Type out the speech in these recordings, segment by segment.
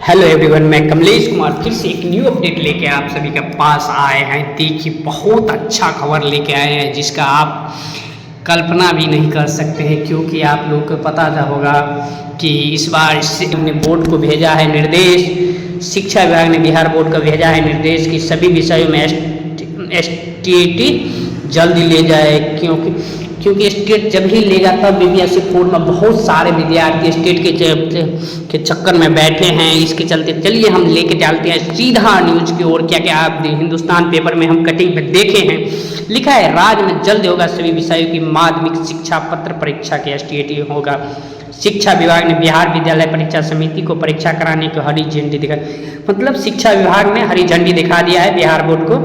Hello everyone, मैं कमलेश कुमार फिर से एक न्यू अपडेट लेके आप सभी के पास आए हैं। देखिए, बहुत अच्छा खबर लेके आए हैं जिसका आप कल्पना भी नहीं कर सकते हैं, क्योंकि आप लोग को पता होगा कि इस बार हमने बोर्ड को भेजा है निर्देश, शिक्षा विभाग ने बिहार बोर्ड को भेजा है निर्देश कि सभी विषयों में STET जल्दी ले जाए, क्योंकि स्टेट जब ही लेगा तब बीपीएससी बोर्ड में बहुत सारे विद्यार्थी स्टेट के चक्कर में बैठे हैं। इसके चलते चलिए हम लेके चलते हैं सीधा न्यूज की ओर। क्या क्या आप हिंदुस्तान पेपर में हम कटिंग में देखे हैं, लिखा है राज्य में जल्द होगा सभी विषयों की माध्यमिक शिक्षा पत्र परीक्षा के STET होगा। शिक्षा विभाग ने बिहार विद्यालय परीक्षा समिति को परीक्षा कराने की हरी झंडी दिखा, मतलब शिक्षा विभाग ने हरी झंडी दिखा दिया है बिहार बोर्ड को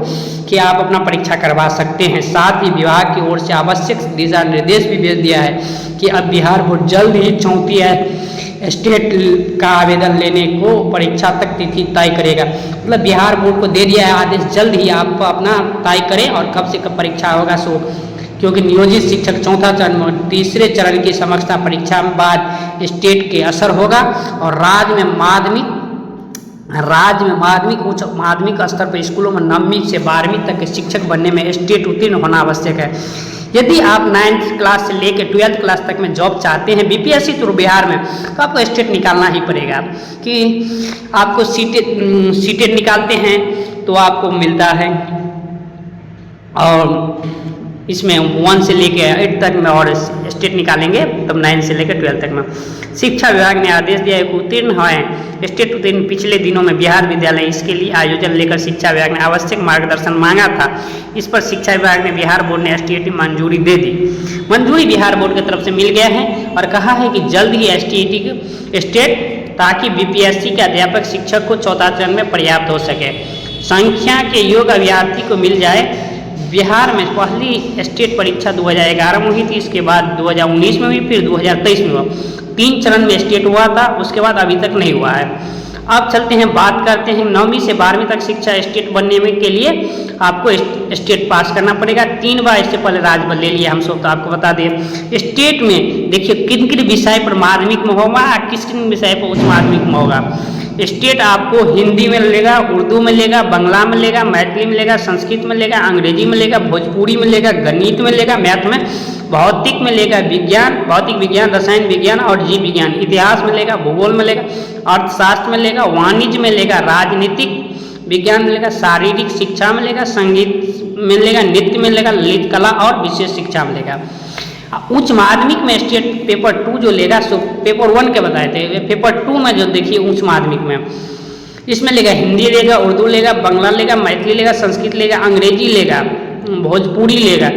कि आप अपना परीक्षा करवा सकते हैं। साथ ही विभाग की ओर से आवश्यक दिशा निर्देश भी भेज दिया है कि अब बिहार बोर्ड जल्द ही 34 स्टेट का आवेदन लेने को परीक्षा तक तिथि तय करेगा। मतलब बिहार बोर्ड को दे दिया है आदेश, जल्द ही आप अपना तय करें और कब से कब परीक्षा होगा। क्योंकि नियोजित शिक्षक चौथा चरण में तीसरे चरण की समकक्षा परीक्षा में बाद स्टेट के असर होगा और राज्य में माध्यमिक उच्च माध्यमिक स्तर पर स्कूलों में 9वीं से 12वीं तक के शिक्षक बनने में स्टेट उत्तीर्ण होना आवश्यक है। यदि आप 9th क्लास से लेकर 12th क्लास तक में जॉब चाहते हैं बीपीएससी थ्रू बिहार में, तो आपको स्टेट निकालना ही पड़ेगा। कि आपको सीटेट निकालते हैं तो आपको मिलता है, और इसमें 1 से लेकर 8 तक में और स्टेट निकालेंगे तब 9 से लेकर 12 तक में। शिक्षा विभाग ने आदेश दिया है कि उत्तीर्ण हैं स्टेट उत्तीर्ण। पिछले दिनों में बिहार विद्यालय इसके लिए आयोजन लेकर शिक्षा विभाग ने आवश्यक मार्गदर्शन मांगा था। इस पर शिक्षा विभाग ने बिहार बोर्ड ने STET मंजूरी दे दी। मंजूरी बिहार बोर्ड की तरफ से मिल गया है और कहा है कि जल्द ही स्टेट ताकि बीपीएससी के अध्यापक शिक्षक को चौथा चरण में पर्याप्त हो सके, संख्या के योग्य अभ्यर्थी को मिल जाए। बिहार में पहली स्टेट परीक्षा 2011 में हुई थी, इसके बाद 2019 में हुई, फिर 2023 में हुआ। 3 चरण में स्टेट हुआ था, उसके बाद अभी तक नहीं हुआ है। अब चलते हैं, बात करते हैं 9वीं से 12वीं तक शिक्षा स्टेट बनने में के लिए आपको स्टेट पास करना पड़ेगा। 3 बार इससे पहले राज्य ले लिया हम सब, तो आपको बता दें स्टेट में देखिए किन किन विषय पर माध्यमिक में होगा, किस किन विषय पर उच्च माध्यमिक में होगा। स्टेट आपको हिंदी में लेगा, उर्दू में लेगा, बांग्ला में लेगा, मैथिली में लेगा, संस्कृत में लेगा, अंग्रेजी में लेगा, भोजपुरी में लेगा, गणित में लेगा, मैथ में, भौतिक में लेगा, विज्ञान, भौतिक विज्ञान, रसायन विज्ञान और जीव विज्ञान, इतिहास में लेगा, भूगोल में लेगा, अर्थशास्त्र में लेगा, वाणिज्य में लेगा, राजनीतिक विज्ञान में लेगा, शारीरिक शिक्षा में लेगा, संगीत में लेगा, नृत्य में लेगा, ललित कला और विशेष शिक्षा में लेगा। उच्च माध्यमिक में स्टेट पेपर 2 जो लेगा सो पेपर 1 के बताए थे, पेपर 2 में जो देखिए उच्च माध्यमिक में इसमें लेगा हिंदी लेगा, उर्दू लेगा, बांग्ला लेगा, मैथिली लेगा, संस्कृत लेगा, अंग्रेजी लेगा, भोजपुरी लेगा,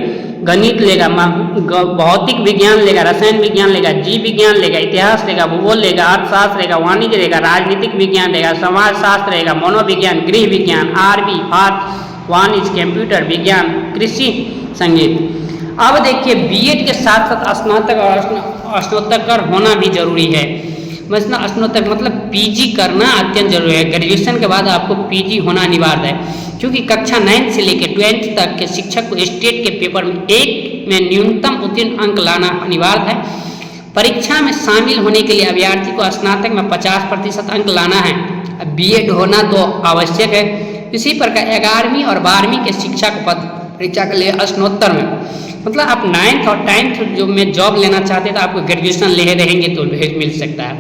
गणित लेगा, भौतिक विज्ञान लेगा, रसायन विज्ञान लेगा, जीव विज्ञान लेगा, इतिहास लेगा, भूगोल लेगा, अर्थशास्त्र लेगा, वाणिज्य लेगा, राजनीतिक विज्ञान लेगा, समाजशास्त्र लेगा, मनोविज्ञान, गृह विज्ञान, आरबी, वाणिज्य, कंप्यूटर विज्ञान, कृषि, संगीत। अब देखिए बीएड के साथ साथ स्नातक और स्नातक होना भी जरूरी है। स्नातक मतलब पीजी करना अत्यंत जरूरी है। ग्रेजुएशन के बाद आपको पीजी होना अनिवार्य है, क्योंकि कक्षा 9 से लेकर 12th तक के शिक्षक को स्टेट के पेपर में 1 में न्यूनतम उत्तीर्ण अंक लाना अनिवार्य है। परीक्षा में शामिल होने के लिए अभ्यर्थी को स्नातक में 50% अंक लाना है। बीएड होना तो आवश्यक है। इसी प्रकार 11वीं और 12वीं के शिक्षक पद परीक्षा के लिए स्नातक में, मतलब आप 9th और 10th जो में जॉब लेना चाहते हैं तो आपको ग्रेजुएशन ले रहेंगे तो मिल सकता है।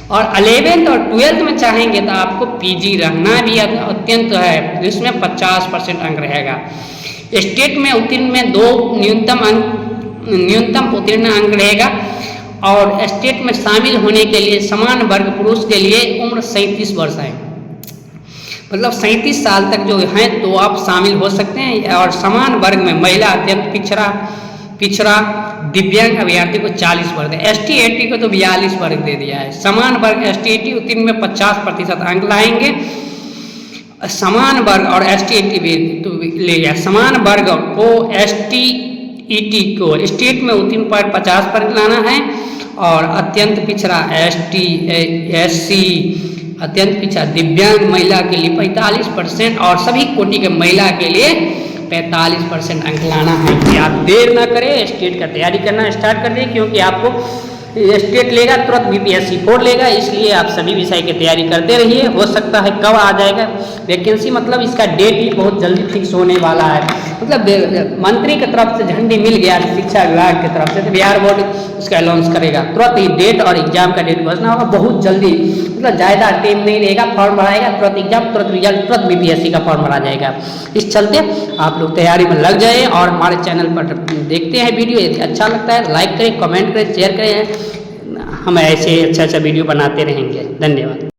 और 11th और 12th में चाहेंगे तो आपको पीजी रहना भी अत्यंत है, जिसमें 50% अंक रहेगा। स्टेट में उत्तीर्ण में 2 न्यूनतम उत्तीर्ण अंक रहेगा। और स्टेट में शामिल होने के लिए समान वर्ग पुरुष के लिए उम्र 37 वर्ष है, मतलब 37 साल तक जो हैं तो आप शामिल हो सकते हैं। और समान वर्ग में महिला अत्यंत पिछड़ा दिव्यांग अभ्यर्थी को 40 वर्ग है। STET को तो 42 वर्ग दे दिया है। समान वर्ग STET उत्तीर्ण में 50% अंक लाएंगे। समान वर्ग और STET भी तो लेगा। समान वर्ग को STET को स्टेट में उत्तीर्ण पर 50% लाना है। और अत्यंत पिछड़ा SC अत्यंत पिछड़ा दिव्यांग महिला के लिए 45% और सभी कोटि के महिला के लिए 45% अंक लाना है। कि आप देर ना करें, स्टेट का तैयारी करना स्टार्ट कर दें, क्योंकि आपको स्टेट लेगा तुरंत बीपीएससी 4 लेगा, इसलिए आप सभी विषय की तैयारी करते रहिए। हो सकता है कब आ जाएगा वैकेंसी, मतलब इसका डेट भी बहुत जल्दी फिक्स होने वाला है। मतलब मंत्री की तरफ से झंडी मिल गया शिक्षा विभाग की तरफ से, तो बिहार बोर्ड उसका अनाउंस करेगा तुरंत ही डेट और एग्जाम का डेट घोषणा होगा बहुत जल्दी। मतलब ज़्यादा टाइम नहीं रहेगा, फॉर्म भराएगा तुरंत एग्जाम, तुरंत रिजल्ट, तुरंत बीपीएससी का फॉर्म भरा जाएगा। इस चलते आप लोग तैयारी में लग जाए और हमारे चैनल पर देखते हैं वीडियो, यदि अच्छा लगता है लाइक करें, कमेंट करें, शेयर करें। हम ऐसे अच्छा वीडियो बनाते रहेंगे। धन्यवाद।